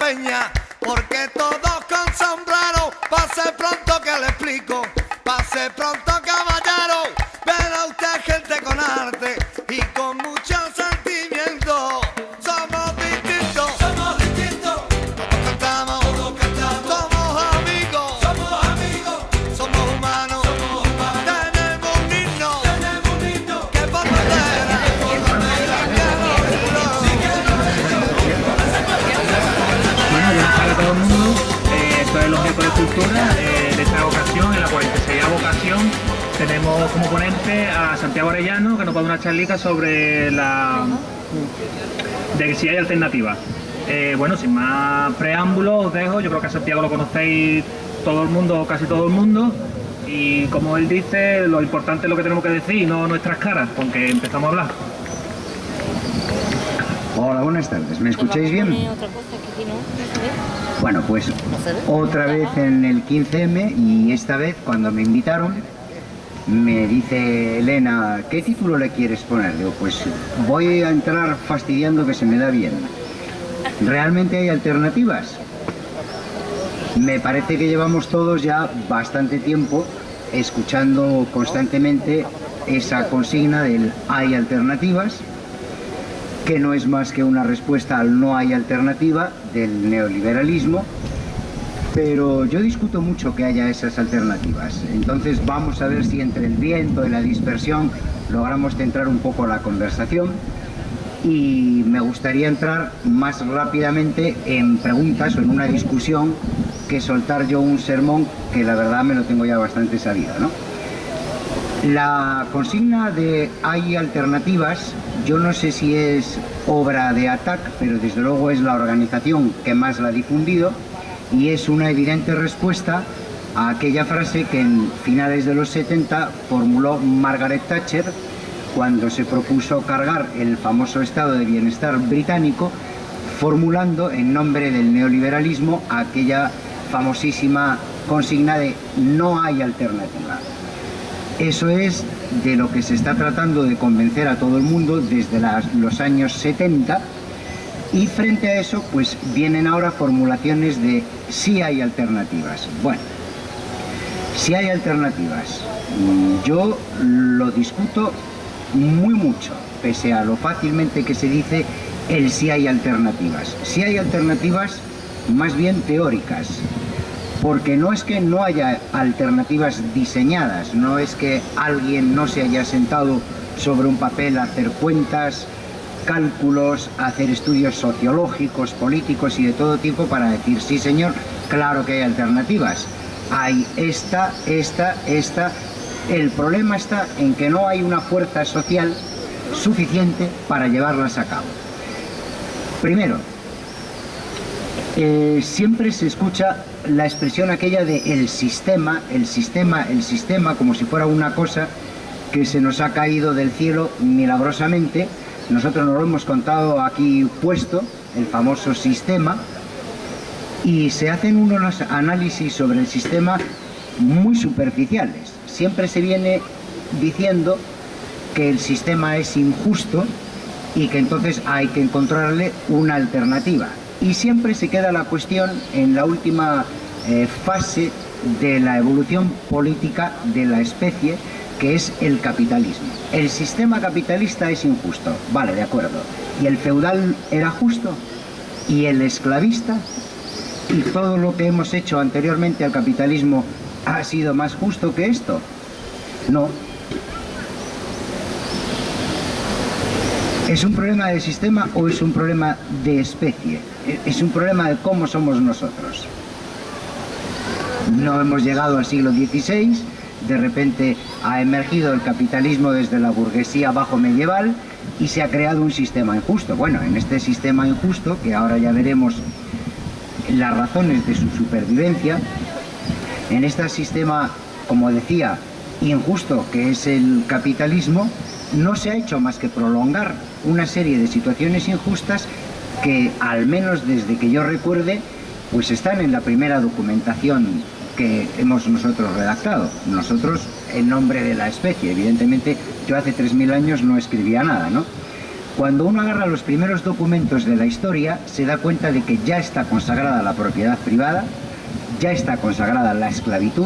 seña, porque todos con sombrero. Pase pronto que le explico, pase pronto caballero. Verá usted gente con arte y con mucho sentimiento. Somos distintos, todos cantamos, somos amigos, somos humanos, tenemos un himno, que por bandera, Bueno, buenas tardes a todo el mundo. Esto es el objeto de cultura de esta ocasión, en la 46ª ocasión. Tenemos como ponente a Santiago Arellano, que nos va a dar una charlita sobre de que si hay alternativas. Bueno, sin más preámbulos, os dejo. Yo creo que a Santiago lo conocéis todo el mundo, o casi todo el mundo. Y como él dice, lo importante es lo que tenemos que decir, no nuestras caras, porque empezamos a hablar. Hola, buenas tardes. ¿Me escucháis bien? Bueno, pues otra vez en el 15M, y esta vez cuando me invitaron me dice Elena, ¿qué título le quieres poner? Digo, pues voy a entrar fastidiando que se me da bien. ¿Realmente hay alternativas? Me parece que llevamos todos ya bastante tiempo escuchando constantemente esa consigna del hay alternativas, que no es más que una respuesta al no hay alternativa del neoliberalismo, pero yo discuto mucho que haya esas alternativas. Entonces vamos a ver si entre el viento y la dispersión logramos centrar un poco la conversación, y me gustaría entrar más rápidamente en preguntas o en una discusión que soltar yo un sermón que la verdad me lo tengo ya bastante sabido, ¿no? La consigna de hay alternativas, yo no sé si es obra de ATAC, pero desde luego es la organización que más la ha difundido, y es una evidente respuesta a aquella frase que en finales de los 70 formuló Margaret Thatcher cuando se propuso cargar el famoso estado de bienestar británico, formulando en nombre del neoliberalismo aquella famosísima consigna de no hay alternativa. Eso es de lo que se está tratando de convencer a todo el mundo desde los años 70, y frente a eso pues vienen ahora formulaciones de sí hay alternativas. Bueno, sí hay alternativas. Yo lo discuto muy mucho, pese a lo fácilmente que se dice el sí hay alternativas. Sí hay alternativas más bien teóricas, porque no es que no haya alternativas diseñadas, no es que alguien no se haya sentado sobre un papel a hacer cuentas, cálculos, a hacer estudios sociológicos, políticos y de todo tipo para decir, sí señor, claro que hay alternativas. Hay esta. El problema está en que no hay una fuerza social suficiente para llevarlas a cabo. Primero, siempre se escucha la expresión aquella de el sistema, como si fuera una cosa que se nos ha caído del cielo milagrosamente. Nosotros nos lo hemos contado aquí puesto, el famoso sistema, y se hacen unos análisis sobre el sistema muy superficiales. Siempre se viene diciendo que el sistema es injusto y que entonces hay que encontrarle una alternativa. Y siempre se queda la cuestión en la última fase de la evolución política de la especie, que es el capitalismo. El sistema capitalista es injusto, vale, de acuerdo. ¿Y el feudal era justo? ¿Y el esclavista? ¿Y todo lo que hemos hecho anteriormente al capitalismo ha sido más justo que esto? No. ¿Es un problema de sistema o es un problema de especie? Es un problema de cómo somos nosotros. No hemos llegado al siglo XVI, de repente ha emergido el capitalismo desde la burguesía bajo medieval y se ha creado un sistema injusto. Bueno, en este sistema injusto, que ahora ya veremos las razones de su supervivencia, en este sistema, como decía, injusto que es el capitalismo, no se ha hecho más que prolongar una serie de situaciones injustas que, al menos desde que yo recuerde, pues están en la primera documentación que hemos nosotros redactado. Nosotros, en nombre de la especie. Evidentemente, yo hace 3000 años no escribía nada, ¿no? Cuando uno agarra los primeros documentos de la historia, se da cuenta de que ya está consagrada la propiedad privada, ya está consagrada la esclavitud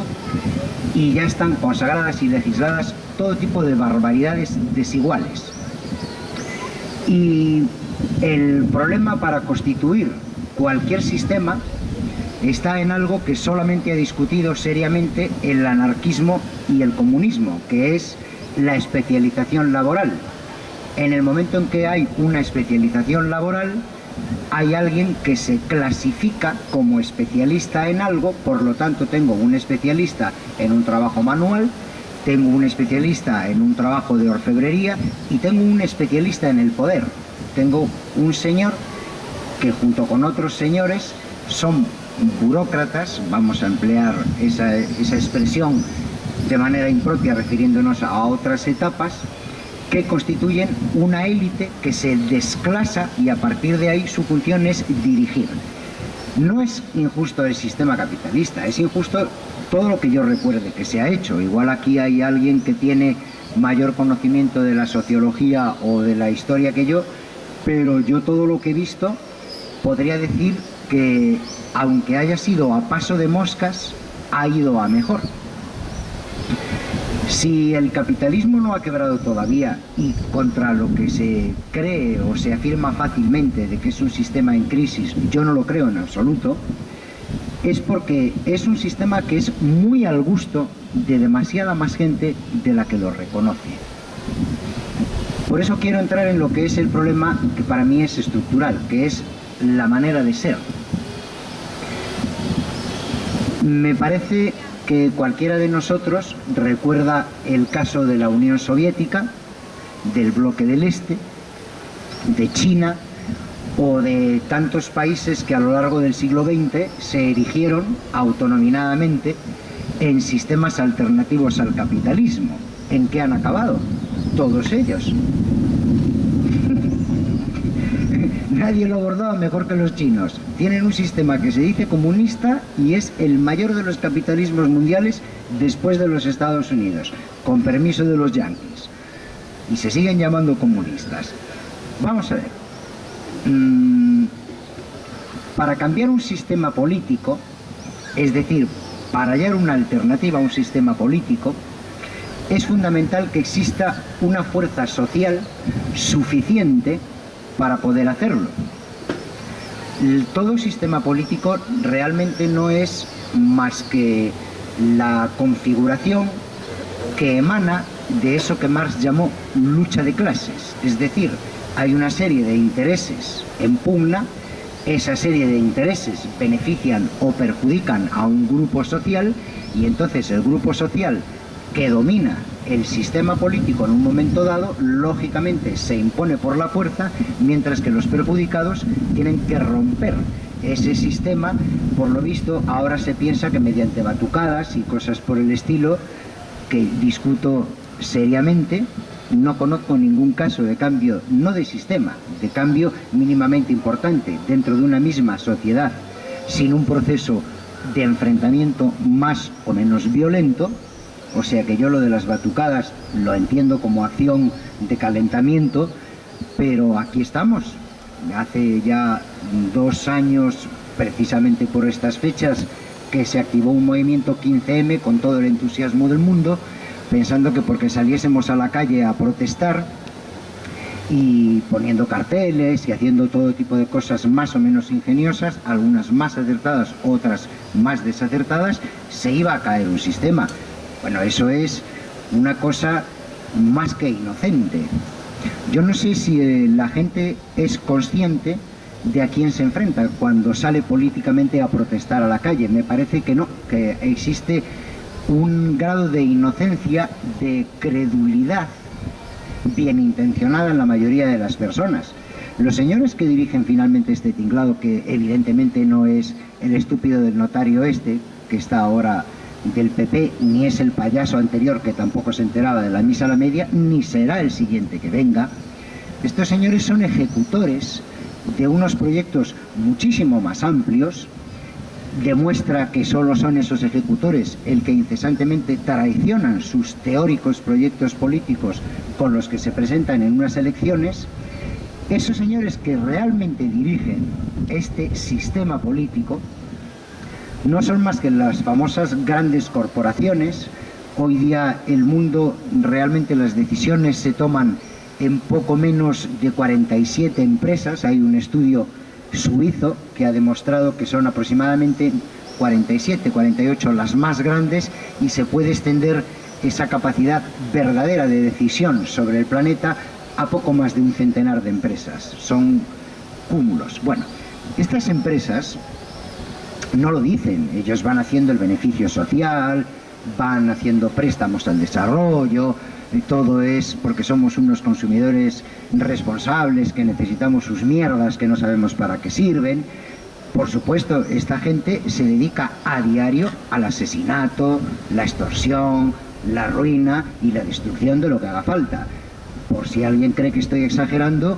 y ya están consagradas y legisladas todo tipo de barbaridades desiguales. Y el problema para constituir cualquier sistema está en algo que solamente ha discutido seriamente el anarquismo y el comunismo, que es la especialización laboral. En el momento en que hay una especialización laboral, hay alguien que se clasifica como especialista en algo, por lo tanto tengo un especialista en un trabajo manual, tengo un especialista en un trabajo de orfebrería y tengo un especialista en el poder. Tengo un señor que junto con otros señores son burócratas, vamos a emplear esa expresión de manera impropia refiriéndonos a otras etapas, que constituyen una élite que se desclasa y a partir de ahí su función es dirigir. No es injusto el sistema capitalista, es injusto todo lo que yo recuerde que se ha hecho. Igual aquí hay alguien que tiene mayor conocimiento de la sociología o de la historia que yo, pero yo todo lo que he visto podría decir que, aunque haya sido a paso de moscas, ha ido a mejor. Si el capitalismo no ha quebrado todavía y contra lo que se cree o se afirma fácilmente de que es un sistema en crisis, yo no lo creo en absoluto, es porque es un sistema que es muy al gusto de demasiada más gente de la que lo reconoce. Por eso quiero entrar en lo que es el problema que para mí es estructural, que es la manera de ser. Me parece que cualquiera de nosotros recuerda el caso de la Unión Soviética, del bloque del Este, de China o de tantos países que a lo largo del siglo XX se erigieron autonominadamente en sistemas alternativos al capitalismo. ¿En qué han acabado? Todos ellos. Nadie lo abordaba mejor que los chinos. Tienen un sistema que se dice comunista y es el mayor de los capitalismos mundiales después de los Estados Unidos, con permiso de los yanquis. Y se siguen llamando comunistas. Vamos a ver. Para cambiar un sistema político, es decir, para hallar una alternativa a un sistema político, es fundamental que exista una fuerza social suficiente para poder hacerlo. Todo sistema político realmente no es más que la configuración que emana de eso que Marx llamó lucha de clases. Es decir, hay una serie de intereses en pugna, esa serie de intereses benefician o perjudican a un grupo social y entonces el grupo social que domina el sistema político en un momento dado, lógicamente se impone por la fuerza, mientras que los perjudicados tienen que romper ese sistema. Por lo visto, ahora se piensa que mediante batucadas y cosas por el estilo, que discuto seriamente, no conozco ningún caso de cambio, no de sistema, de cambio mínimamente importante dentro de una misma sociedad, sin un proceso de enfrentamiento más o menos violento. O sea que yo lo de las batucadas lo entiendo como acción de calentamiento, pero aquí estamos. Hace ya 2 años, precisamente por estas fechas, que se activó un movimiento 15M con todo el entusiasmo del mundo, pensando que porque saliésemos a la calle a protestar y poniendo carteles y haciendo todo tipo de cosas más o menos ingeniosas, algunas más acertadas, otras más desacertadas, se iba a caer un sistema. Bueno, eso es una cosa más que inocente. Yo no sé si la gente es consciente de a quién se enfrenta cuando sale políticamente a protestar a la calle. Me parece que no, que existe un grado de inocencia, de credulidad bien intencionada en la mayoría de las personas. Los señores que dirigen finalmente este tinglado, que evidentemente no es el estúpido del notario este, que está ahora del PP, ni es el payaso anterior que tampoco se enteraba de la misa a la media, ni será el siguiente que venga. Estos señores son ejecutores de unos proyectos muchísimo más amplios. Demuestra que solo son esos ejecutores el que incesantemente traicionan sus teóricos proyectos políticos con los que se presentan en unas elecciones, Esos señores que realmente dirigen este sistema político no son más que las famosas grandes corporaciones. Hoy día el mundo, realmente las decisiones se toman en poco menos de 47 empresas. Hay un estudio suizo que ha demostrado que son aproximadamente 47, 48 las más grandes, y se puede extender esa capacidad verdadera de decisión sobre el planeta a poco más de un centenar de empresas. Son cúmulos. Bueno, estas empresas no lo dicen, ellos van haciendo el beneficio social, van haciendo préstamos al desarrollo, y todo es porque somos unos consumidores responsables que necesitamos sus mierdas que no sabemos para qué sirven. Por supuesto, esta gente se dedica a diario al asesinato, la extorsión, la ruina y la destrucción de lo que haga falta. Por si alguien cree que estoy exagerando,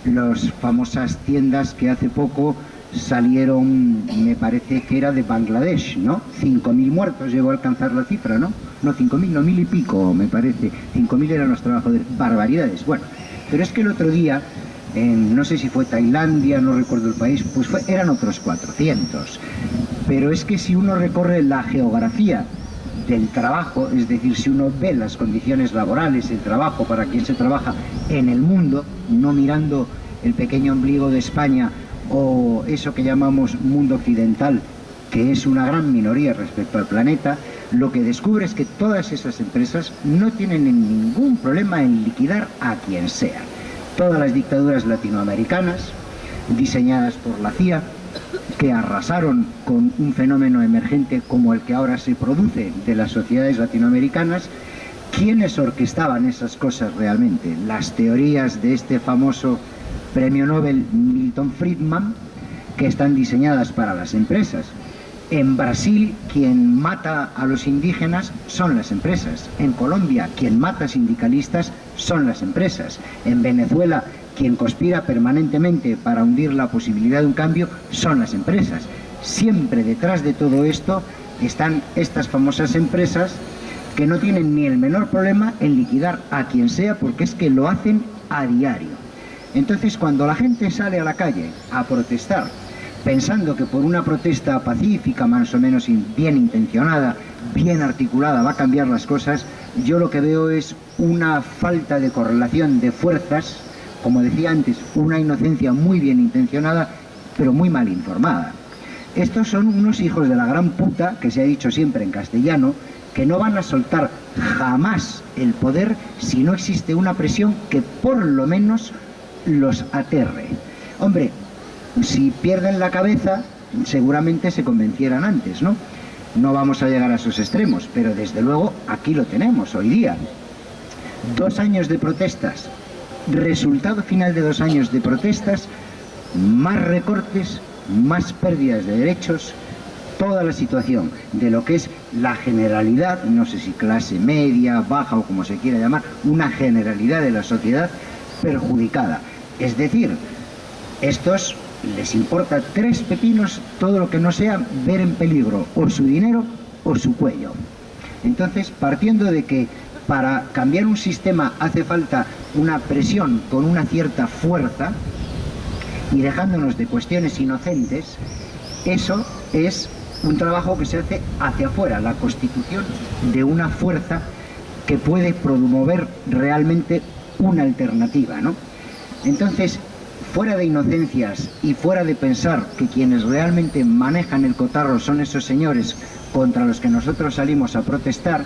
las famosas tiendas que hace poco salieron, me parece que era de Bangladesh, ¿no? 5.000 muertos llegó a alcanzar la cifra, ¿no? No, 5.000, no, 1.000 y pico, me parece. 5.000 eran los trabajos de barbaridades. Bueno, pero es que el otro día, no sé si fue Tailandia, no recuerdo el país, pues eran otros 400. Pero es que si uno recorre la geografía del trabajo, es decir, si uno ve las condiciones laborales, el trabajo, para quien se trabaja en el mundo, no mirando el pequeño ombligo de España o eso que llamamos mundo occidental, que es una gran minoría respecto al planeta, lo que descubre es que todas esas empresas no tienen ningún problema en liquidar a quien sea. Todas las dictaduras latinoamericanas, diseñadas por la CIA, que arrasaron con un fenómeno emergente como el que ahora se produce de las sociedades latinoamericanas. ¿Quiénes orquestaban esas cosas realmente? Las teorías de este famoso premio Nobel Milton Friedman, que están diseñadas para las empresas. En Brasil, quien mata a los indígenas son las empresas. En Colombia, quien mata a sindicalistas son las empresas. En Venezuela, quien conspira permanentemente para hundir la posibilidad de un cambio son las empresas. Siempre detrás de todo esto están estas famosas empresas que no tienen ni el menor problema en liquidar a quien sea, porque es que lo hacen a diario. Entonces, cuando la gente sale a la calle a protestar, pensando que por una protesta pacífica, más o menos bien intencionada, bien articulada, va a cambiar las cosas, yo lo que veo es una falta de correlación de fuerzas, como decía antes, una inocencia muy bien intencionada, pero muy mal informada. Estos son unos hijos de la gran puta, que se ha dicho siempre en castellano, que no van a soltar jamás el poder si no existe una presión que por lo menos los aterre. Hombre, si pierden la cabeza, seguramente se convencieran antes, ¿no? No vamos a llegar a esos extremos, pero desde luego aquí lo tenemos hoy día. 2 años de protestas, resultado final de 2 años de protestas, más recortes, más pérdidas de derechos, toda la situación de lo que es la generalidad, no sé si clase media, baja o como se quiera llamar, una generalidad de la sociedad perjudicada. Es decir, estos les importa 3 pepinos todo lo que no sea ver en peligro o su dinero o su cuello. Entonces, partiendo de que para cambiar un sistema hace falta una presión con una cierta fuerza y dejándonos de cuestiones inocentes, eso es un trabajo que se hace hacia afuera, la constitución de una fuerza que puede promover realmente una alternativa, ¿no? Entonces, fuera de inocencias y fuera de pensar que quienes realmente manejan el cotarro son esos señores contra los que nosotros salimos a protestar,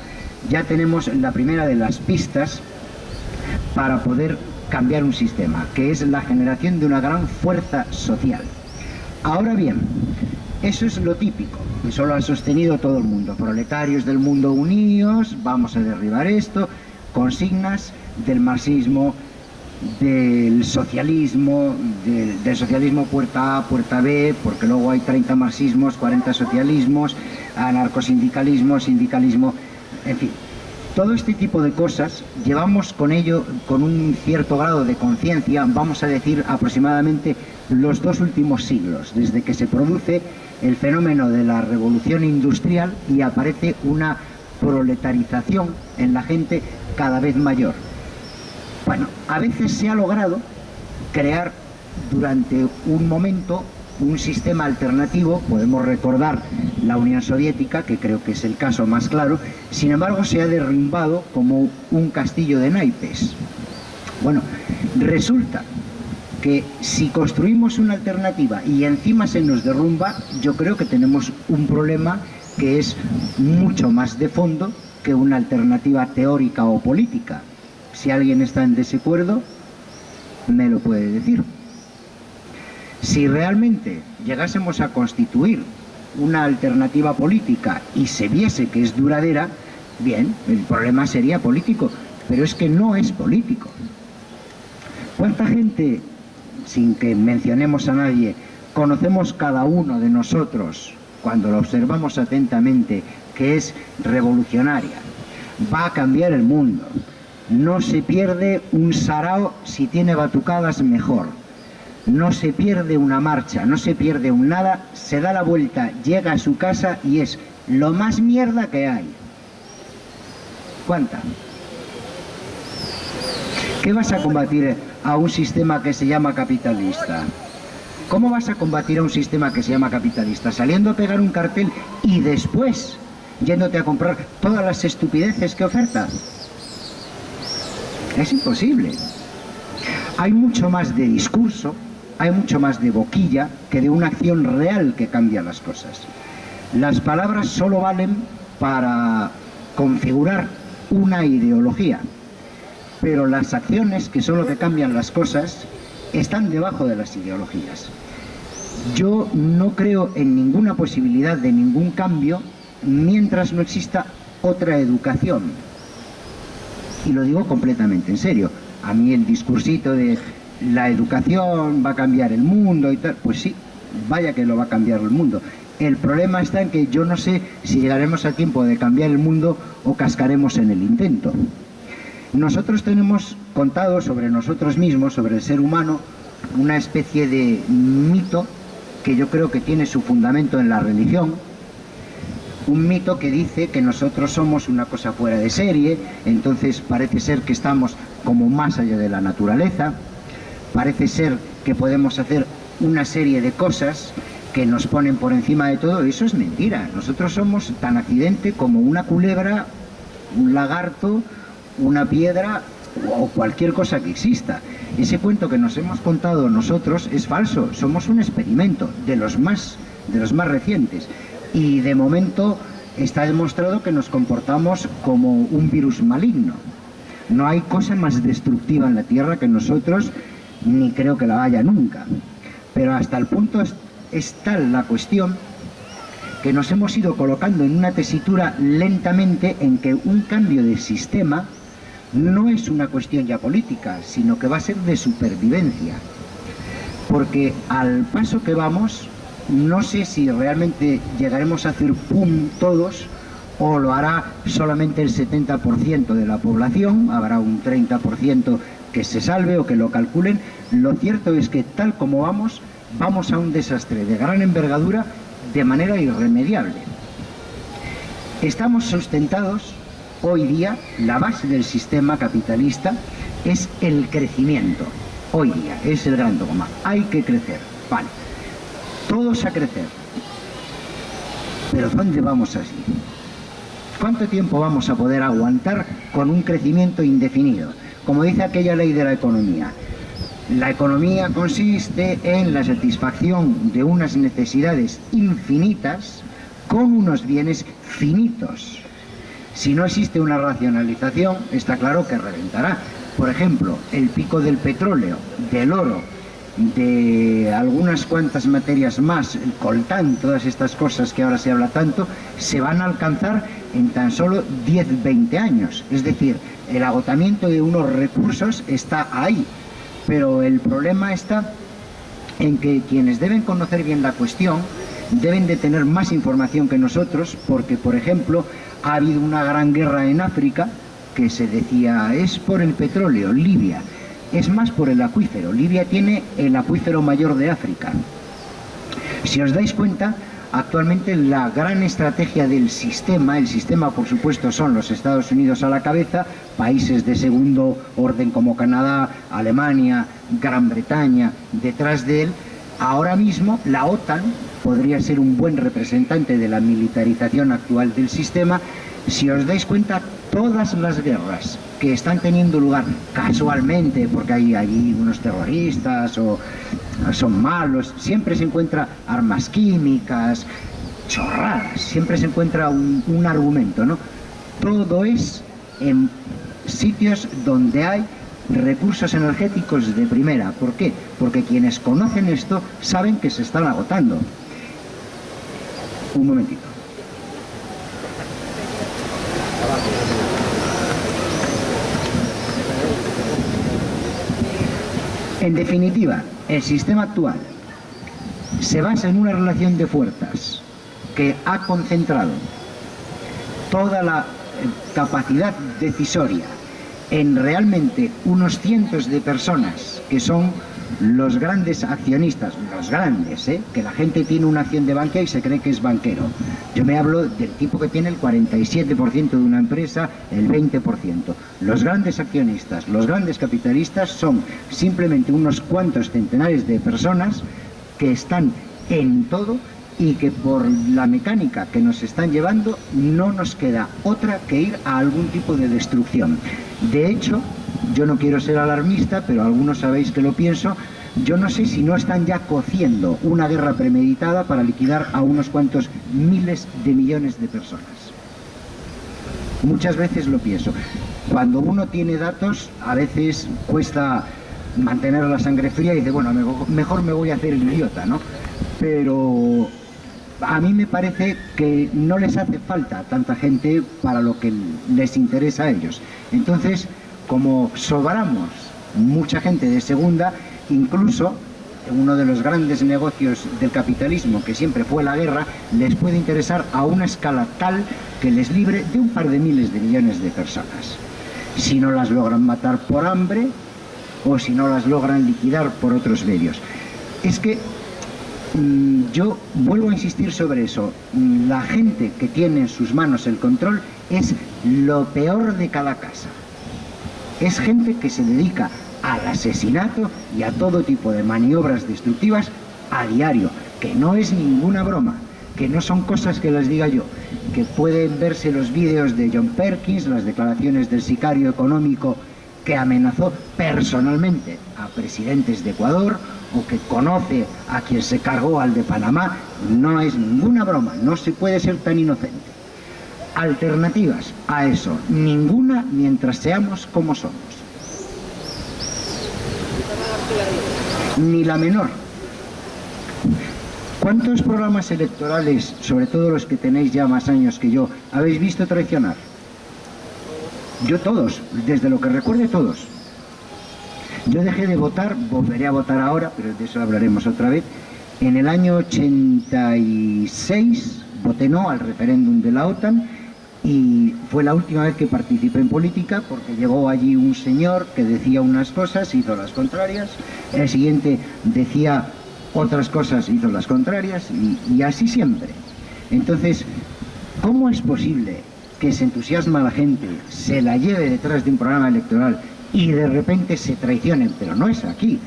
ya tenemos la primera de las pistas para poder cambiar un sistema, que es la generación de una gran fuerza social. Ahora bien, eso es lo típico, eso lo ha sostenido todo el mundo. Proletarios del mundo unidos, vamos a derribar esto, consignas del marxismo, del socialismo, del socialismo puerta A, puerta B, porque luego hay 30 marxismos, 40 socialismos, anarcosindicalismo, sindicalismo, en fin. Todo este tipo de cosas llevamos con ello, con un cierto grado de conciencia, vamos a decir aproximadamente los 2 últimos siglos, desde que se produce el fenómeno de la revolución industrial y aparece una proletarización en la gente cada vez mayor. Bueno, a veces se ha logrado crear durante un momento un sistema alternativo. Podemos recordar la Unión Soviética, que creo que es el caso más claro. Sin embargo, se ha derrumbado como un castillo de naipes. Bueno, resulta que si construimos una alternativa y encima se nos derrumba, yo creo que tenemos un problema que es mucho más de fondo que una alternativa teórica o política. Si alguien está en desacuerdo, me lo puede decir. Si realmente llegásemos a constituir una alternativa política y se viese que es duradera, bien, el problema sería político, pero es que no es político. ¿Cuánta gente, sin que mencionemos a nadie, conocemos cada uno de nosotros, cuando lo observamos atentamente, que es revolucionaria? Va a cambiar el mundo. No se pierde un sarao si tiene batucadas mejor. No se pierde una marcha, no se pierde un nada, se da la vuelta, llega a su casa y es lo más mierda que hay. ¿Cuánta? ¿Qué vas a combatir a un sistema que se llama capitalista? ¿Cómo vas a combatir a un sistema que se llama capitalista? Saliendo a pegar un cartel y después yéndote a comprar todas las estupideces que oferta. Es imposible. Hay mucho más de discurso, hay mucho más de boquilla que de una acción real que cambia las cosas. Las palabras solo valen para configurar una ideología, pero las acciones, que son lo que cambian las cosas, están debajo de las ideologías. Yo no creo en ninguna posibilidad de ningún cambio mientras no exista otra educación. Y lo digo completamente en serio. A mí el discursito de la educación va a cambiar el mundo y tal, pues sí, vaya que lo va a cambiar el mundo. El problema está en que yo no sé si llegaremos a tiempo de cambiar el mundo o cascaremos en el intento. Nosotros tenemos contado sobre nosotros mismos, sobre el ser humano, una especie de mito que yo creo que tiene su fundamento en la religión. Un mito que dice que nosotros somos una cosa fuera de serie, entonces parece ser que estamos como más allá de la naturaleza, parece ser que podemos hacer una serie de cosas que nos ponen por encima de todo. Eso es mentira. Nosotros somos tan accidente como una culebra, un lagarto, una piedra o cualquier cosa que exista. Ese cuento que nos hemos contado nosotros es falso. Somos un experimento de los más recientes. Y de momento está demostrado que nos comportamos como un virus maligno. No hay cosa más destructiva en la Tierra que nosotros, ni creo que la haya nunca. Pero hasta el punto es tal la cuestión que nos hemos ido colocando en una tesitura lentamente en que un cambio de sistema no es una cuestión ya política, sino que va a ser de supervivencia. Porque al paso que vamos, no sé si realmente llegaremos a hacer pum todos, o lo hará solamente el 70% de la población, habrá un 30% que se salve o que lo calculen. Lo cierto es que tal como vamos a un desastre de gran envergadura de manera irremediable. Estamos sustentados hoy día, la base del sistema capitalista es el crecimiento. Hoy día es el gran dogma. Hay que crecer. Vale. Todos a crecer. Pero ¿dónde vamos así? ¿Cuánto tiempo vamos a poder aguantar con un crecimiento indefinido? Como dice aquella ley de la economía. La economía consiste en la satisfacción de unas necesidades infinitas con unos bienes finitos. Si no existe una racionalización, está claro que reventará. Por ejemplo, el pico del petróleo, del oro, de algunas cuantas materias más, el coltán, todas estas cosas que ahora se habla tanto, se van a alcanzar en tan solo 10-20 años. Es decir, el agotamiento de unos recursos está ahí. Pero el problema está en que quienes deben conocer bien la cuestión deben de tener más información que nosotros, porque, por ejemplo, ha habido una gran guerra en África que se decía es por el petróleo. Libia es más por el acuífero. Libia tiene el acuífero mayor de África. Si os dais cuenta, Actualmente la gran estrategia del sistema, el sistema por supuesto son los Estados Unidos a la cabeza, países de segundo orden como Canadá, Alemania, Gran Bretaña detrás de él. Ahora mismo la OTAN podría ser un buen representante de la militarización actual del sistema. Si os dais cuenta, todas las guerras que están teniendo lugar casualmente, porque hay allí unos terroristas o son malos, siempre se encuentra armas químicas, chorradas, siempre se encuentra un argumento, ¿no? Todo es en sitios donde hay recursos energéticos de primera. ¿Por qué? Porque quienes conocen esto saben que se están agotando. Un momentito. En definitiva, el sistema actual se basa en una relación de fuerzas que ha concentrado toda la capacidad decisoria en realmente unos cientos de personas que son los grandes accionistas, los grandes, que la gente tiene una acción de Bankia y se cree que es banquero. Yo me hablo del tipo que tiene el 47% de una empresa, el 20%. Los grandes accionistas, los grandes capitalistas son simplemente unos cuantos centenares de personas que están en todo y que por la mecánica que nos están llevando no nos queda otra que ir a algún tipo de destrucción. De hecho, yo no quiero ser alarmista, pero algunos sabéis que lo pienso, yo no sé si no están ya cociendo una guerra premeditada para liquidar a unos cuantos miles de millones de personas. Muchas veces lo pienso. Cuando uno tiene datos, a veces cuesta mantener la sangre fría y dice, bueno, mejor me voy a hacer el idiota, ¿no? Pero a mí me parece que no les hace falta tanta gente para lo que les interesa a ellos. Entonces, como sobramos mucha gente de segunda, incluso uno de los grandes negocios del capitalismo, que siempre fue la guerra, les puede interesar a una escala tal que les libre de un par de miles de millones de personas. Si no las logran matar por hambre o si no las logran liquidar por otros medios. Es que yo vuelvo a insistir sobre eso. La gente que tiene en sus manos el control es lo peor de cada casa. Es gente que se dedica al asesinato y a todo tipo de maniobras destructivas a diario, que no es ninguna broma, que no son cosas que las diga yo, que pueden verse los vídeos de John Perkins, las declaraciones del sicario económico que amenazó personalmente a presidentes de Ecuador, o que conoce a quien se cargó al de Panamá. No es ninguna broma, no se puede ser tan inocente. Alternativas a eso, ninguna mientras seamos como somos. Ni la menor. ¿Cuántos programas electorales, sobre todo los que tenéis ya más años que yo, habéis visto traicionar? Yo todos, desde lo que recuerde todos. Yo dejé de votar, volveré a votar ahora, pero de eso hablaremos otra vez. En el año 86 voté no al referéndum de la OTAN y fue la última vez que participé en política, porque llegó allí un señor que decía unas cosas, hizo las contrarias, el siguiente decía otras cosas, hizo las contrarias y así siempre. Entonces, ¿cómo es posible que se entusiasma a la gente, se la lleve detrás de un programa electoral y de repente se traicionen? Pero no es aquí,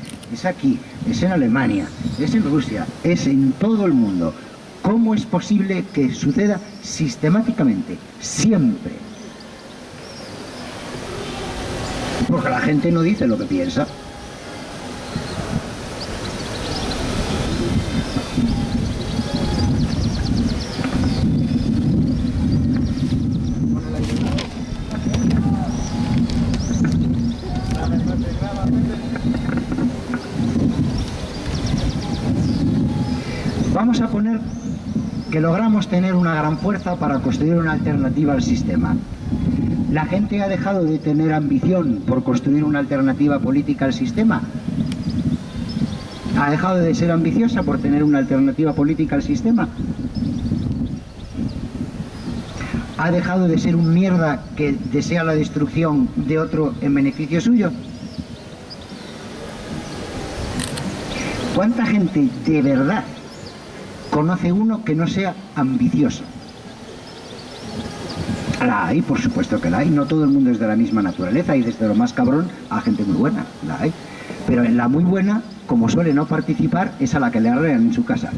es en Alemania, es en Rusia, es en todo el mundo. ¿Cómo es posible que suceda sistemáticamente, siempre? Porque la gente no dice lo que piensa. Vamos a poner que logramos tener una gran fuerza para construir una alternativa al sistema. ¿La gente ha dejado de tener ambición por construir una alternativa política al sistema? ¿Ha dejado de ser ambiciosa por tener una alternativa política al sistema? ¿Ha dejado de ser un mierda que desea la destrucción de otro en beneficio suyo? ¿Cuánta gente de verdad conoce uno que no sea ambicioso? La hay, por supuesto que la hay. No todo el mundo es de la misma naturaleza y desde lo más cabrón a gente muy buena, la hay. Pero en la muy buena, como suele no participar, es a la que le arrean en su casa.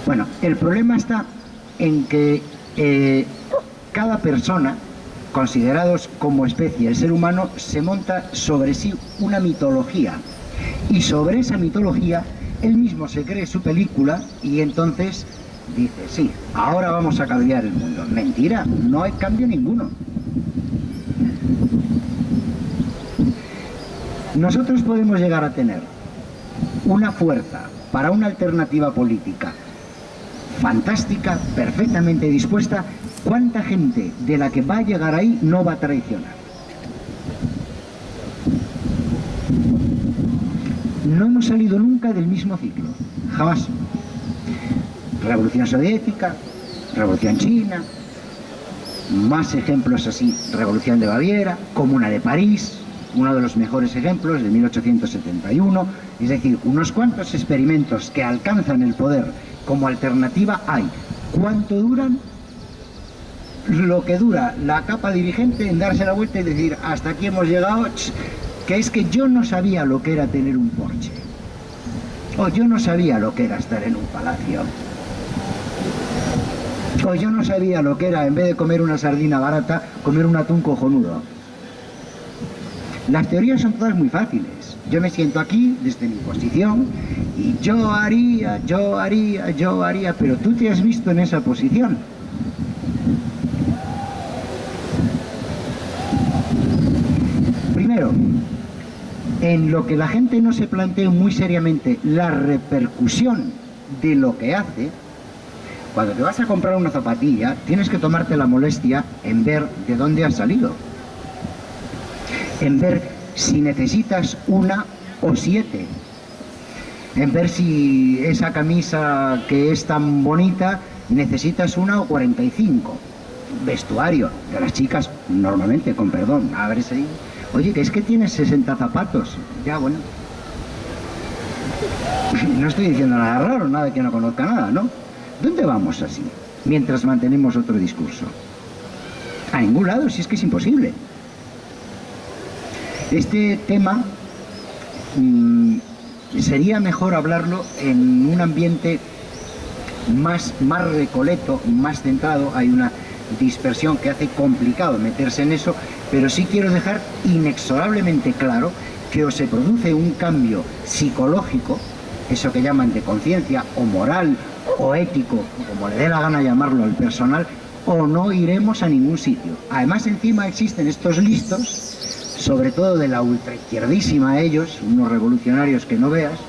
Bueno, el problema está en que cada persona, considerados como especie, el ser humano, se monta sobre sí una mitología. Y sobre esa mitología, él mismo se cree su película y entonces dice, sí, ahora vamos a cambiar el mundo. Mentira, no hay cambio ninguno. Nosotros podemos llegar a tener una fuerza para una alternativa política fantástica, perfectamente dispuesta. ¿Cuánta gente de la que va a llegar ahí no va a traicionar? No hemos salido nunca del mismo ciclo, jamás. Revolución soviética, revolución china, más ejemplos así, revolución de Baviera, Comuna de París, uno de los mejores ejemplos de 1871, es decir, unos cuantos experimentos que alcanzan el poder como alternativa hay. ¿Cuánto duran? Lo que dura la capa dirigente en darse la vuelta y decir, hasta aquí hemos llegado, que es que yo no sabía lo que era tener un Porsche, o yo no sabía lo que era estar en un palacio, o yo no sabía lo que era, en vez de comer una sardina barata, comer un atún cojonudo. Las teorías son todas muy fáciles. Yo me siento aquí, desde mi posición, y yo haría, pero tú te has visto en esa posición. Primero, en lo que la gente no se plantea muy seriamente la repercusión de lo que hace. Cuando te vas a comprar una zapatilla, tienes que tomarte la molestia en ver de dónde has salido, en ver si necesitas una o 7, en ver si esa camisa que es tan bonita necesitas una o 45. Vestuario de las chicas, normalmente, con perdón, a ver si... Oye, que es que tienes 60 zapatos. Ya, bueno. No estoy diciendo nada raro, nada que no conozca nada, ¿no? ¿Dónde vamos así, mientras mantenemos otro discurso? A ningún lado, si es que es imposible. Este tema sería mejor hablarlo en un ambiente más recoleto, más centrado. Hay una dispersión que hace complicado meterse en eso, pero sí quiero dejar inexorablemente claro que o se produce un cambio psicológico, eso que llaman de conciencia o moral o ético, como le dé la gana llamarlo al personal, o no iremos a ningún sitio. Además, encima existen estos listos, sobre todo de la ultraizquierdísima ellos, unos revolucionarios que no veas,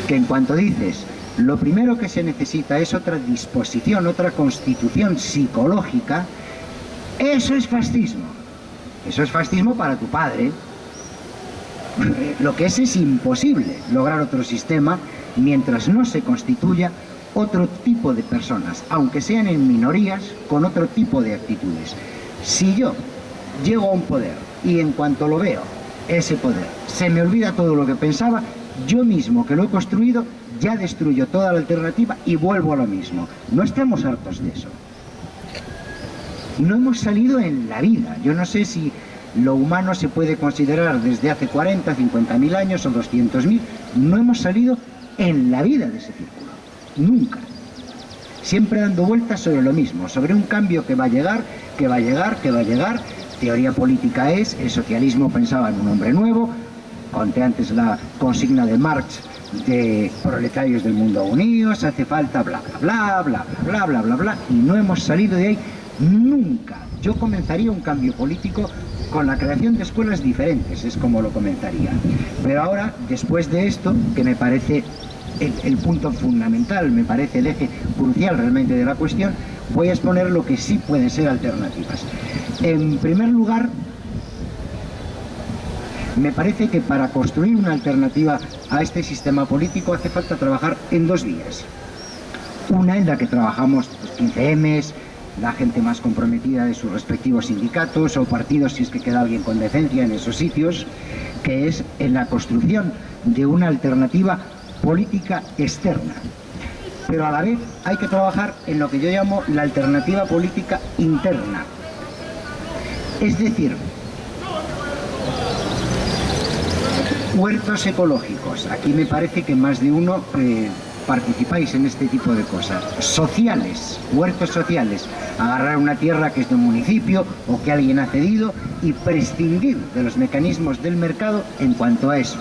que en cuanto dices, lo primero que se necesita es otra disposición, otra constitución psicológica, eso es fascismo. Eso es fascismo para tu padre. Lo que es imposible lograr otro sistema mientras no se constituya otro tipo de personas, aunque sean en minorías, con otro tipo de actitudes. Si yo llego a un poder y en cuanto lo veo, ese poder, se me olvida todo lo que pensaba, yo mismo que lo he construido, ya destruyo toda la alternativa y vuelvo a lo mismo. No estamos hartos de eso. No hemos salido en la vida. Yo no sé si lo humano se puede considerar desde hace 40, 50.000 años o 200.000. No hemos salido en la vida de ese círculo. Nunca. Siempre dando vueltas sobre lo mismo, sobre un cambio que va a llegar, que va a llegar, que va a llegar. Teoría política es, el socialismo pensaba en un hombre nuevo. Conté antes la consigna de Marx de proletarios del mundo unidos, hace falta bla bla bla bla bla bla bla bla, y no hemos salido de ahí nunca. Yo comenzaría un cambio político con la creación de escuelas diferentes, es como lo comenzaría. Pero ahora, después de esto, que me parece el punto fundamental, me parece el eje crucial realmente de la cuestión, voy a exponer lo que sí pueden ser alternativas. En primer lugar, me parece que para construir una alternativa a este sistema político hace falta trabajar en dos vías. Una en la que trabajamos 15Ms, la gente más comprometida de sus respectivos sindicatos o partidos, si es que queda alguien con decencia en esos sitios, que es en la construcción de una alternativa política externa, pero a la vez hay que trabajar en lo que yo llamo la alternativa política interna. Es decir, huertos ecológicos. Aquí me parece que más de uno participáis en este tipo de cosas. Sociales, huertos sociales. Agarrar una tierra que es de un municipio o que alguien ha cedido y prescindir de los mecanismos del mercado en cuanto a eso.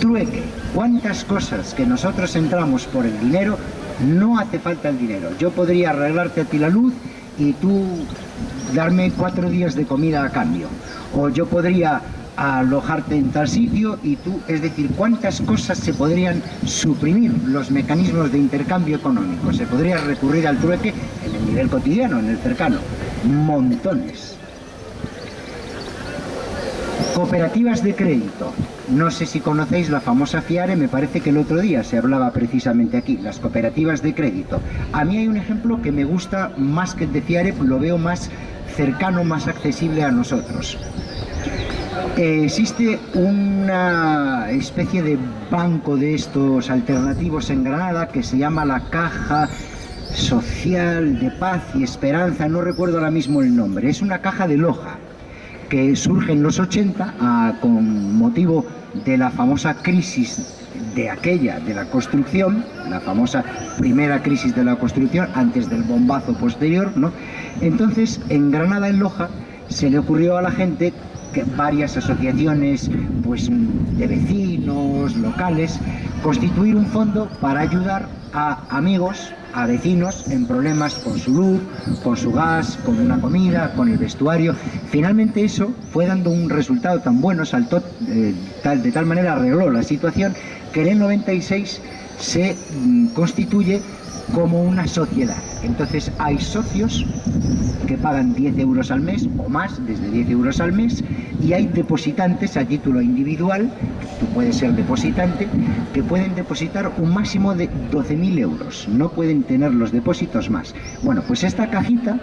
Trueque. ¿Cuántas cosas que nosotros entramos por el dinero, no hace falta el dinero? Yo podría arreglarte a ti la luz y tú darme 4 días de comida a cambio. O yo podría alojarte en tal sitio y tú, es decir, cuántas cosas se podrían suprimir los mecanismos de intercambio económico. Se podría recurrir al trueque en el nivel cotidiano, en el cercano. Montones. Cooperativas de crédito. No sé si conocéis la famosa FIARE, me parece que el otro día se hablaba precisamente aquí, las cooperativas de crédito. A mí hay un ejemplo que me gusta más que el de FIARE, lo veo más cercano, más accesible a nosotros. Existe una especie de banco de estos alternativos en Granada que se llama la Caja Social de Paz y Esperanza, no recuerdo ahora mismo el nombre. Es una caja de Loja que surge en los 80 con motivo de la famosa crisis de la construcción, la famosa primera crisis de la construcción antes del bombazo posterior, ¿no? Entonces, en Granada, en Loja, se le ocurrió a la gente que varias asociaciones pues, de vecinos, locales, constituir un fondo para ayudar a amigos, a vecinos en problemas con su luz, con su gas, con una comida, con el vestuario. Finalmente eso fue dando un resultado tan bueno, saltó de tal manera, arregló la situación, que en el 96 se constituye como una sociedad. Entonces hay socios que pagan 10 euros al mes o más, desde 10 euros al mes, y hay depositantes a título individual, tú puedes ser depositante, que pueden depositar un máximo de 12.000 euros, no pueden tener los depósitos más. Bueno, pues esta cajita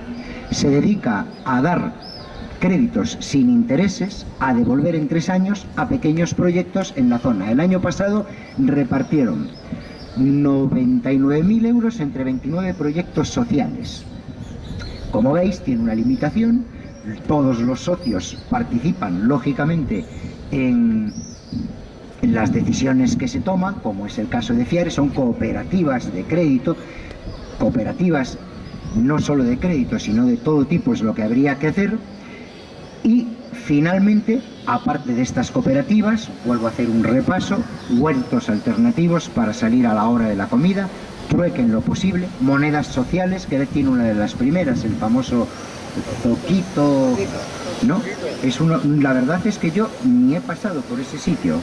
se dedica a dar créditos sin intereses, a devolver en 3 años a pequeños proyectos en la zona. El año pasado repartieron 99.000 euros entre 29 proyectos sociales. Como veis, tiene una limitación. Todos los socios participan, lógicamente, en las decisiones que se toman, como es el caso de FIARE. Son cooperativas de crédito, cooperativas no solo de crédito, sino de todo tipo, es lo que habría que hacer. Y finalmente, aparte de estas cooperativas, vuelvo a hacer un repaso: huertos alternativos para salir a la hora de la comida, trueque en lo posible, monedas sociales, que tiene una de las primeras, el famoso Zoquito, ¿no? Es uno, la verdad es que yo ni he pasado por ese sitio.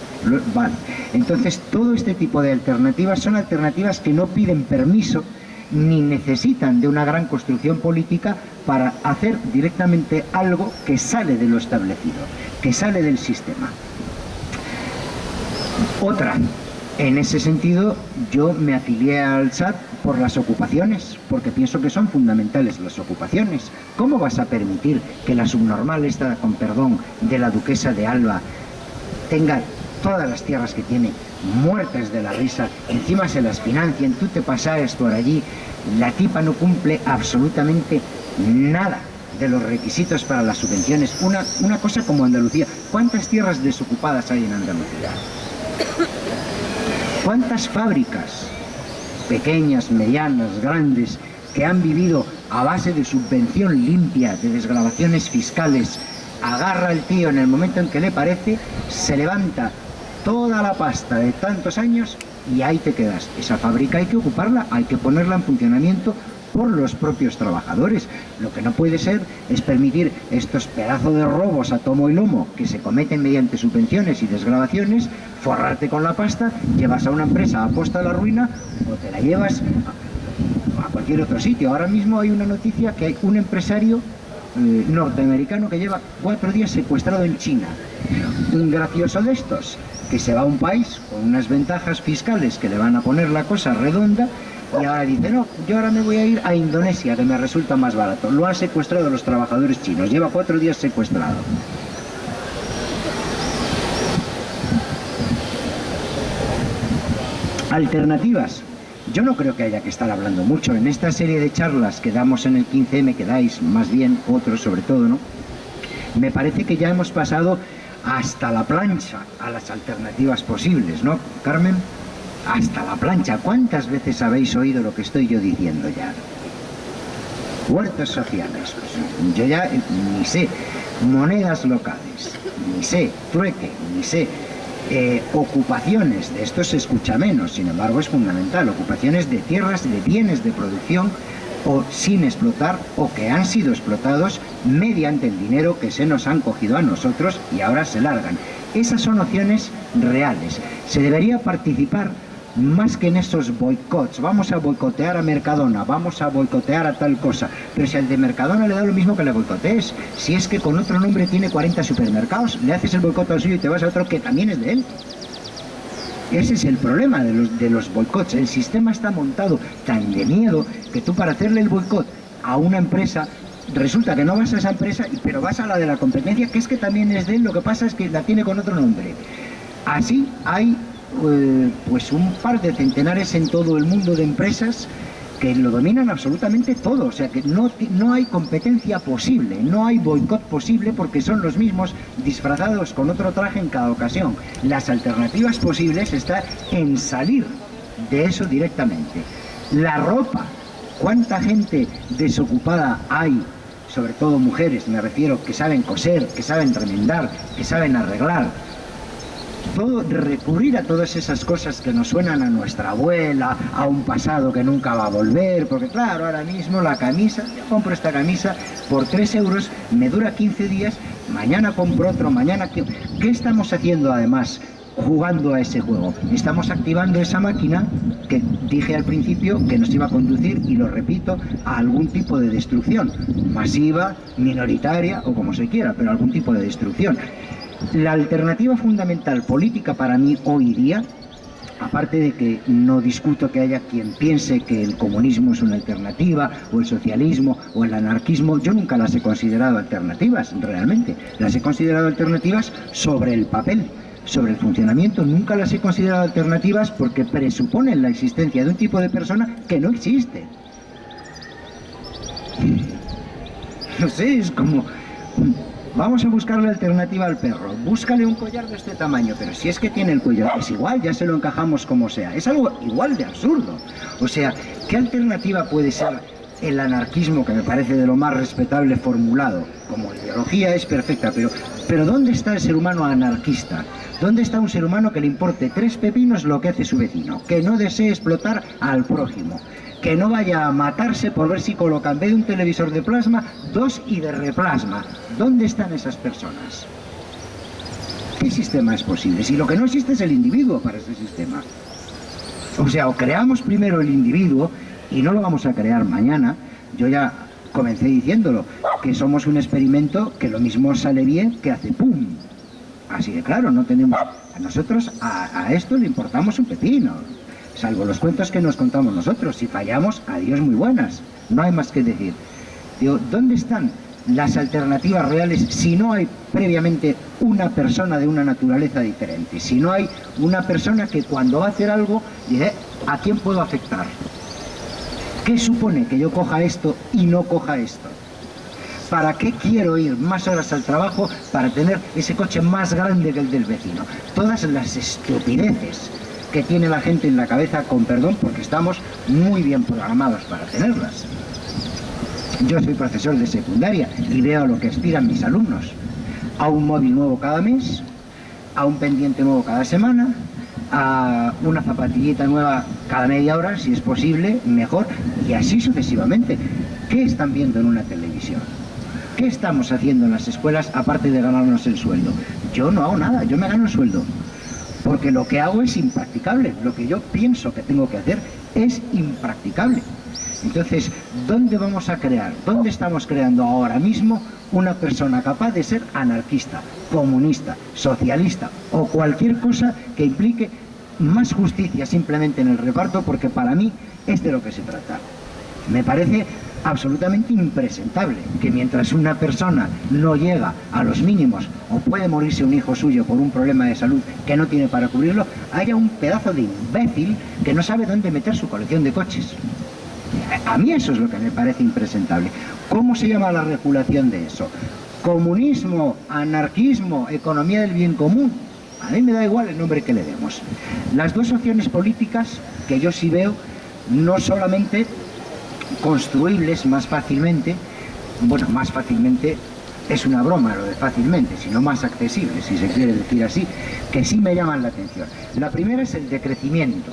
Vale. Entonces, todo este tipo de alternativas son alternativas que no piden permiso ni necesitan de una gran construcción política para hacer directamente algo que sale de lo establecido, que sale del sistema. Otra, en ese sentido, yo me afilié al SAT por las ocupaciones, porque pienso que son fundamentales las ocupaciones. ¿Cómo vas a permitir que la subnormal esta, con perdón, de la duquesa de Alba tenga todas las tierras que tiene muertas de la risa, encima se las financian, tú te pasas por allí, la tipa no cumple absolutamente nada de los requisitos para las subvenciones? Una cosa como Andalucía. ¿Cuántas tierras desocupadas hay en Andalucía? ¿Cuántas fábricas, pequeñas, medianas, grandes, que han vivido a base de subvención limpia, de desgravaciones fiscales? Agarra el tío en el momento en que le parece, se levanta toda la pasta de tantos años y ahí te quedas. Esa fábrica hay que ocuparla, hay que ponerla en funcionamiento por los propios trabajadores. Lo que no puede ser es permitir estos pedazos de robos a tomo y lomo que se cometen mediante subvenciones y desgravaciones, forrarte con la pasta, llevas a una empresa a posta a la ruina o te la llevas a cualquier otro sitio. Ahora mismo hay una noticia que hay un empresario norteamericano que lleva 4 días secuestrado en China. Un gracioso de estos que se va a un país con unas ventajas fiscales que le van a poner la cosa redonda y ahora dice: no, yo ahora me voy a ir a Indonesia, que me resulta más barato. Lo han secuestrado los trabajadores chinos, lleva 4 días secuestrado. Alternativas. Yo no creo que haya que estar hablando mucho. En esta serie de charlas que damos en el 15M, que dais más bien, otros sobre todo, ¿no? Me parece que ya hemos pasado hasta la plancha a las alternativas posibles, ¿no, Carmen? Hasta la plancha. ¿Cuántas veces habéis oído lo que estoy yo diciendo ya? Huertos sociales, pues yo ya ni sé. Monedas locales, ni sé. Trueque, ni sé. Ocupaciones, de esto se escucha menos, sin embargo es fundamental. Ocupaciones de tierras, de bienes de producción o sin explotar o que han sido explotados mediante el dinero que se nos han cogido a nosotros y ahora se largan. Esas son opciones reales. Se debería participar más que en esos boicots. Vamos a boicotear a Mercadona, vamos a boicotear a tal cosa. Pero si al de Mercadona le da lo mismo que le boicotees, si es que con otro nombre tiene 40 supermercados, le haces el boicot al suyo y te vas a otro que también es de él. Ese es el problema de los boicots. El sistema está montado tan de miedo que tú, para hacerle el boicot a una empresa, resulta que no vas a esa empresa, pero vas a la de la competencia, que es que también es de él, lo que pasa es que la tiene con otro nombre. Así hay pues un par de centenares en todo el mundo de empresas que lo dominan absolutamente todo. O sea que no hay competencia posible, no hay boicot posible, porque son los mismos disfrazados con otro traje en cada ocasión. Las alternativas posibles están en salir de eso directamente. La ropa, ¿cuánta gente desocupada hay? Sobre todo mujeres, me refiero, que saben coser, que saben remendar, que saben arreglar. Todo, recurrir a todas esas cosas que nos suenan a nuestra abuela, a un pasado que nunca va a volver, porque claro, ahora mismo la camisa, yo compro esta camisa por 3 euros, me dura 15 días, mañana compro otro, mañana... ¿Qué estamos haciendo además jugando a ese juego? Estamos activando esa máquina que dije al principio que nos iba a conducir, y lo repito, a algún tipo de destrucción, masiva, minoritaria o como se quiera, pero algún tipo de destrucción. La alternativa fundamental política para mí hoy día, aparte de que no discuto que haya quien piense que el comunismo es una alternativa, o el socialismo, o el anarquismo, yo nunca las he considerado alternativas, realmente. Las he considerado alternativas sobre el papel. Sobre el funcionamiento nunca las he considerado alternativas, porque presuponen la existencia de un tipo de persona que no existe. No sé, es como... Vamos a buscarle alternativa al perro. Búscale un collar de este tamaño, pero si es que tiene el cuello, es igual, ya se lo encajamos como sea. Es algo igual de absurdo. O sea, ¿qué alternativa puede ser el anarquismo, que me parece de lo más respetable formulado? Como ideología es perfecta, pero ¿dónde está el ser humano anarquista? ¿Dónde está un ser humano que le importe 3 pepinos lo que hace su vecino? Que no desee explotar al prójimo. Que no vaya a matarse por ver si coloca, en vez de un televisor de plasma, 2 y de replasma. ¿Dónde están esas personas? ¿Qué sistema es posible? Si lo que no existe es el individuo para ese sistema. O sea, o creamos primero el individuo, y no lo vamos a crear mañana. Yo ya comencé diciéndolo, que somos un experimento que lo mismo sale bien que hace ¡pum! Así de claro, no tenemos... A nosotros a esto le importamos un pepino. Salvo los cuentos que nos contamos nosotros. Si fallamos, adiós muy buenas. No hay más que decir. Digo, ¿dónde están las alternativas reales si no hay previamente una persona de una naturaleza diferente? Si no hay una persona que cuando va a hacer algo dice, ¿a quién puedo afectar? ¿Qué supone que yo coja esto y no coja esto? ¿Para qué quiero ir más horas al trabajo para tener ese coche más grande que el del vecino? Todas las estupideces que tiene la gente en la cabeza, con perdón, porque estamos muy bien programados para tenerlas. Yo soy profesor de secundaria y veo a lo que aspiran mis alumnos: a un móvil nuevo cada mes, a un pendiente nuevo cada semana, a una zapatillita nueva cada media hora, si es posible, mejor, y así sucesivamente. ¿Qué están viendo en una televisión? ¿Qué estamos haciendo en las escuelas aparte de ganarnos el sueldo? Yo no hago nada, yo me gano el sueldo. Porque lo que hago es impracticable, lo que yo pienso que tengo que hacer es impracticable. Entonces, ¿dónde vamos a crear? ¿Dónde estamos creando ahora mismo una persona capaz de ser anarquista, comunista, socialista o cualquier cosa que implique más justicia simplemente en el reparto? Porque para mí es de lo que se trata. Me parece absolutamente impresentable que mientras una persona no llega a los mínimos o puede morirse un hijo suyo por un problema de salud que no tiene para cubrirlo, haya un pedazo de imbécil que no sabe dónde meter su colección de coches. A mí eso es lo que me parece impresentable. ¿Cómo se llama la regulación de eso? Comunismo, anarquismo, economía del bien común. A mí me da igual el nombre que le demos. Las dos opciones políticas que yo sí veo, no solamente construibles más fácilmente, bueno, más fácilmente es una broma lo de fácilmente, sino más accesible, si se quiere decir así, que sí me llaman la atención. La primera es el decrecimiento.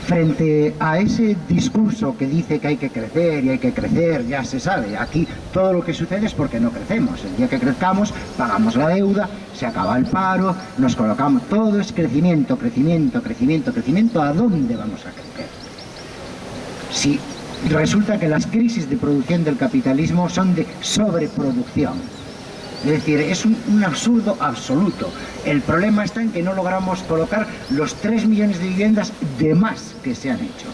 Frente a ese discurso que dice que hay que crecer y hay que crecer, ya se sabe, aquí todo lo que sucede es porque no crecemos. El día que crezcamos, pagamos la deuda, se acaba el paro, nos colocamos, todo es crecimiento, crecimiento, crecimiento, crecimiento. ¿A dónde vamos a crecer? Si resulta que las crisis de producción del capitalismo son de sobreproducción. Es decir, es un absurdo absoluto. El problema está en que no logramos colocar los 3 millones de viviendas de más que se han hecho.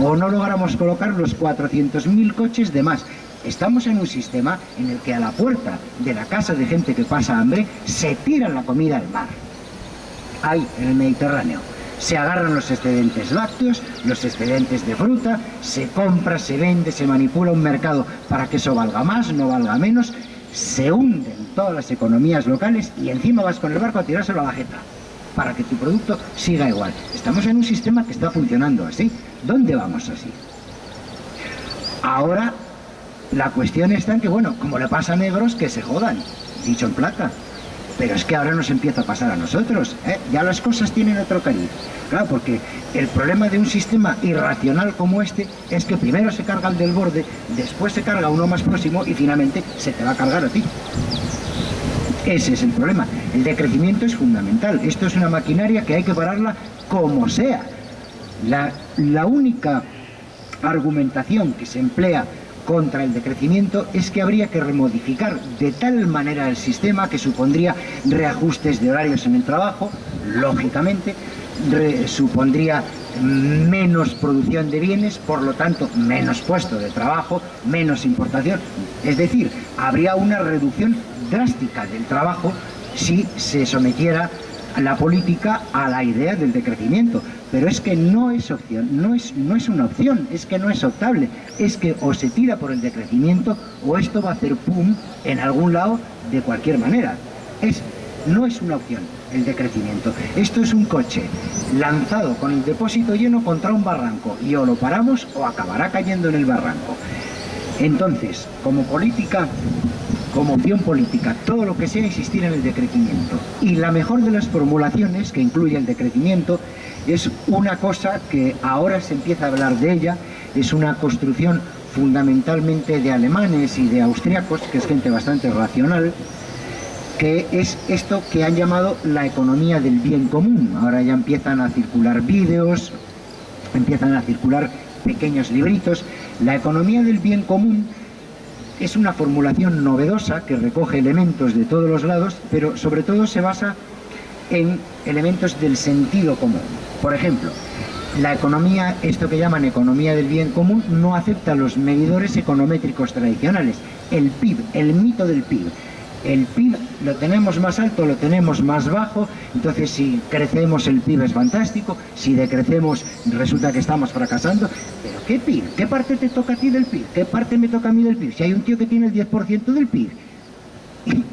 O no logramos colocar los 400.000 coches de más. Estamos en un sistema en el que a la puerta de la casa de gente que pasa hambre se tira la comida al mar. Ahí, en el Mediterráneo. Se agarran los excedentes lácteos, los excedentes de fruta, se compra, se vende, se manipula un mercado para que eso valga más, no valga menos. Se hunden todas las economías locales y encima vas con el barco a tirárselo a la jeta para que tu producto siga igual. Estamos en un sistema que está funcionando así. ¿Dónde vamos así? Ahora la cuestión está en que, bueno, como le pasa a negros, que se jodan, dicho en plata. Pero es que ahora nos empieza a pasar a nosotros, ¿eh? Ya las cosas tienen otro cariz. Claro, porque el problema de un sistema irracional como este es que primero se carga el del borde, después se carga uno más próximo y finalmente se te va a cargar a ti. Ese es el problema. El decrecimiento es fundamental. Esto es una maquinaria que hay que pararla como sea. La única argumentación que se emplea contra el decrecimiento es que habría que remodificar de tal manera el sistema que supondría reajustes de horarios en el trabajo, lógicamente, supondría menos producción de bienes, por lo tanto menos puesto de trabajo, menos importación. Es decir, habría una reducción drástica del trabajo si se sometiera la política a la idea del decrecimiento. Pero es que no es opción, no es una opción, es que no es optable. Es que o se tira por el decrecimiento o esto va a hacer pum en algún lado de cualquier manera. No es una opción el decrecimiento. Esto es un coche lanzado con el depósito lleno contra un barranco y o lo paramos o acabará cayendo en el barranco. Entonces, como política, como opción política, todo lo que sea insistir en el decrecimiento. Y la mejor de las formulaciones que incluye el decrecimiento es una cosa que ahora se empieza a hablar de ella, es una construcción fundamentalmente de alemanes y de austríacos, que es gente bastante racional, que es esto que han llamado la economía del bien común. Ahora ya empiezan a circular vídeos, empiezan a circular pequeños libritos. La economía del bien común es una formulación novedosa que recoge elementos de todos los lados, pero sobre todo se basa en elementos del sentido común. Por ejemplo, la economía, esto que llaman economía del bien común, no acepta los medidores econométricos tradicionales. El PIB, el mito del PIB. El PIB lo tenemos más alto, lo tenemos más bajo, entonces si crecemos el PIB es fantástico, si decrecemos resulta que estamos fracasando. ¿Pero qué PIB? ¿Qué parte te toca a ti del PIB? ¿Qué parte me toca a mí del PIB? Si hay un tío que tiene el 10% del PIB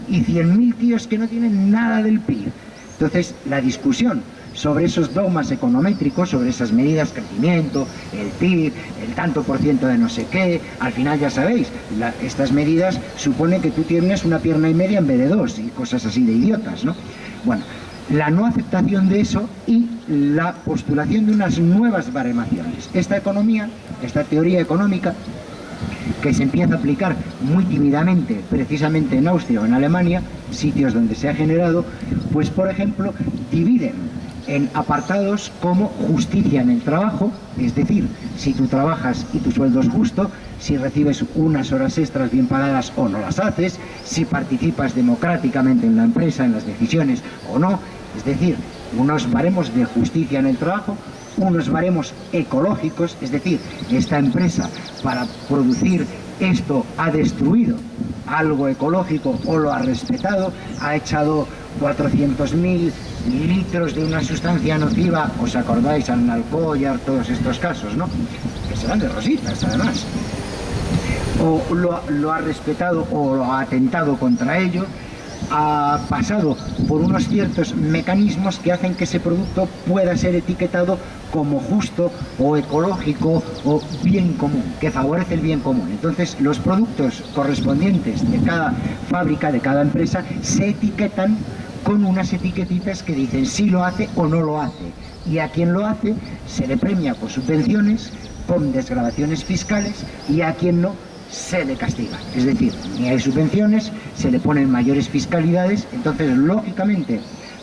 y 100.000 tíos que no tienen nada del PIB. Entonces la discusión sobre esos dogmas econométricos, sobre esas medidas, crecimiento, el PIB, el tanto por ciento de no sé qué, al final ya sabéis, estas medidas suponen que tú tienes una pierna y media en vez de dos y cosas así de idiotas, ¿no? Bueno, la no aceptación de eso y la postulación de unas nuevas baremaciones. Esta economía, esta teoría económica, que se empieza a aplicar muy tímidamente, precisamente en Austria o en Alemania, sitios donde se ha generado, pues por ejemplo, dividen en apartados como justicia en el trabajo, es decir, si tú trabajas y tu sueldo es justo, si recibes unas horas extras bien pagadas o no las haces, si participas democráticamente en la empresa, en las decisiones o no, es decir, unos baremos de justicia en el trabajo, unos baremos ecológicos, es decir, esta empresa para producir esto ha destruido algo ecológico o lo ha respetado, ha echado 400.000 litros de una sustancia nociva, ¿os acordáis? Al Alcoyar, todos estos casos, ¿no? Que serán de rositas, además. O lo ha respetado o lo ha atentado contra ello, ha pasado por unos ciertos mecanismos que hacen que ese producto pueda ser etiquetado como justo o ecológico o bien común, que favorece el bien común. Entonces, los productos correspondientes de cada fábrica, de cada empresa, se etiquetan con unas etiquetitas que dicen si lo hace o no lo hace. Y a quien lo hace se le premia con subvenciones, con desgravaciones fiscales, y a quien no se le castiga. Es decir, ni hay subvenciones, se le ponen mayores fiscalidades. Entonces, lógicamente,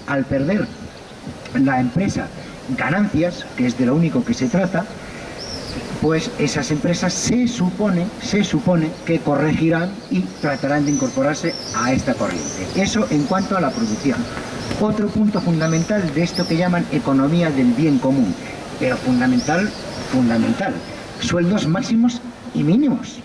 al perder la empresa ganancias, que es de lo único que se trata, pues esas empresas se supone que corregirán y tratarán de incorporarse a esta corriente. Eso en cuanto a la producción. Otro punto fundamental de esto que llaman economía del bien común, pero fundamental, sueldos máximos y mínimos.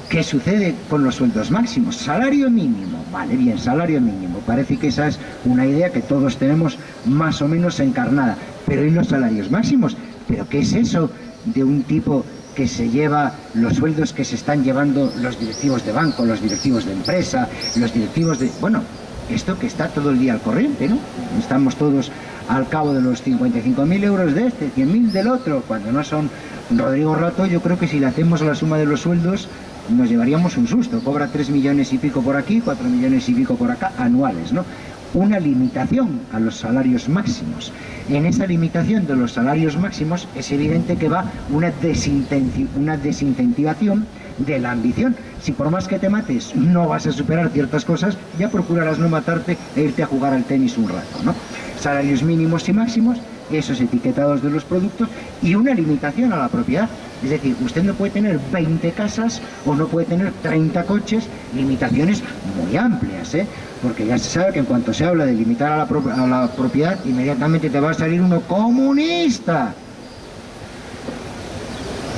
¿Qué sucede con los sueldos máximos? Salario mínimo. Vale, bien, salario mínimo. Parece que esa es una idea que todos tenemos más o menos encarnada. Pero ¿y los salarios máximos? ¿Pero qué es eso de un tipo que se lleva los sueldos que se están llevando los directivos de banco, los directivos de empresa, los directivos de... Bueno, esto que está todo el día al corriente, ¿no? Estamos todos al cabo de los 55.000 euros de este, 100.000 del otro, cuando no son Rodrigo Rato. Yo creo que si le hacemos la suma de los sueldos nos llevaríamos un susto. Cobra 3 millones y pico por aquí, 4 millones y pico por acá, anuales, ¿no? Una limitación a los salarios máximos. En esa limitación de los salarios máximos es evidente que va una desincentivación de la ambición. Si por más que te mates no vas a superar ciertas cosas, ya procurarás no matarte e irte a jugar al tenis un rato, ¿no? Salarios mínimos y máximos, esos etiquetados de los productos, y una limitación a la propiedad. Es decir, usted no puede tener 20 casas o no puede tener 30 coches, limitaciones muy amplias, ¿eh? Porque ya se sabe que en cuanto se habla de limitar a la propiedad, inmediatamente te va a salir uno comunista.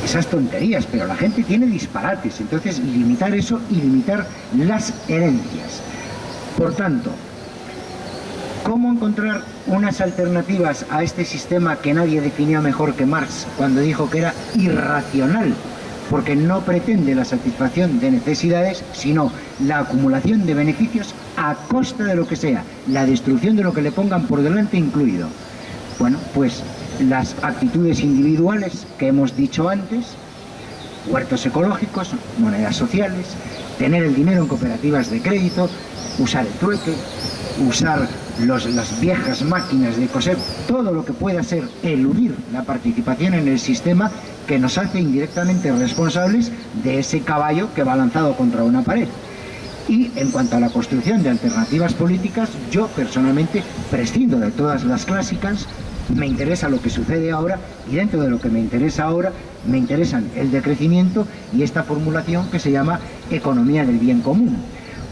Esas tonterías, pero la gente tiene disparates. Entonces, limitar eso y limitar las herencias. Por tanto, ¿cómo encontrar unas alternativas a este sistema que nadie definió mejor que Marx cuando dijo que era irracional? Porque no pretende la satisfacción de necesidades, sino la acumulación de beneficios a costa de lo que sea, la destrucción de lo que le pongan por delante incluido. Bueno, pues las actitudes individuales que hemos dicho antes, huertos ecológicos, monedas sociales, tener el dinero en cooperativas de crédito, usar el trueque, usar las viejas máquinas de coser, todo lo que pueda ser eludir la participación en el sistema, que nos hace indirectamente responsables de ese caballo que va lanzado contra una pared. Y en cuanto a la construcción de alternativas políticas, yo personalmente prescindo de todas las clásicas. Me interesa lo que sucede ahora, y dentro de lo que me interesa ahora, me interesan el decrecimiento y esta formulación que se llama economía del bien común.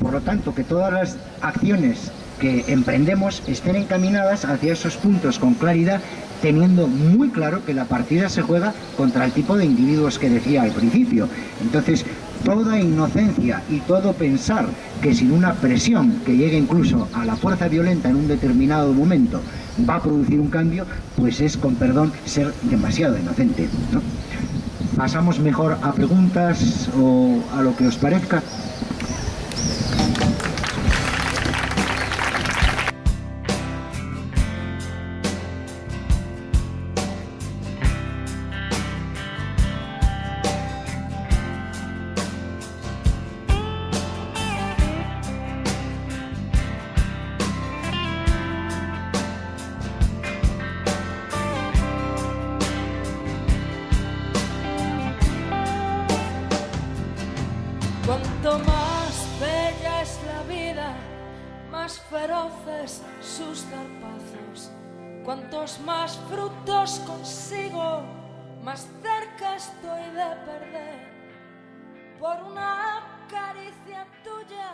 Por lo tanto, que todas las acciones que emprendemos estén encaminadas hacia esos puntos con claridad, teniendo muy claro que la partida se juega contra el tipo de individuos que decía al principio. Entonces, toda inocencia y todo pensar que sin una presión que llegue incluso a la fuerza violenta en un determinado momento va a producir un cambio, pues es, con perdón, ser demasiado inocente, ¿no? Pasamos mejor a preguntas o a lo que os parezca. Cuanto más bella es la vida, más feroces sus zarpazos. Cuantos más frutos consigo, más cerca estoy de perder. Por una caricia tuya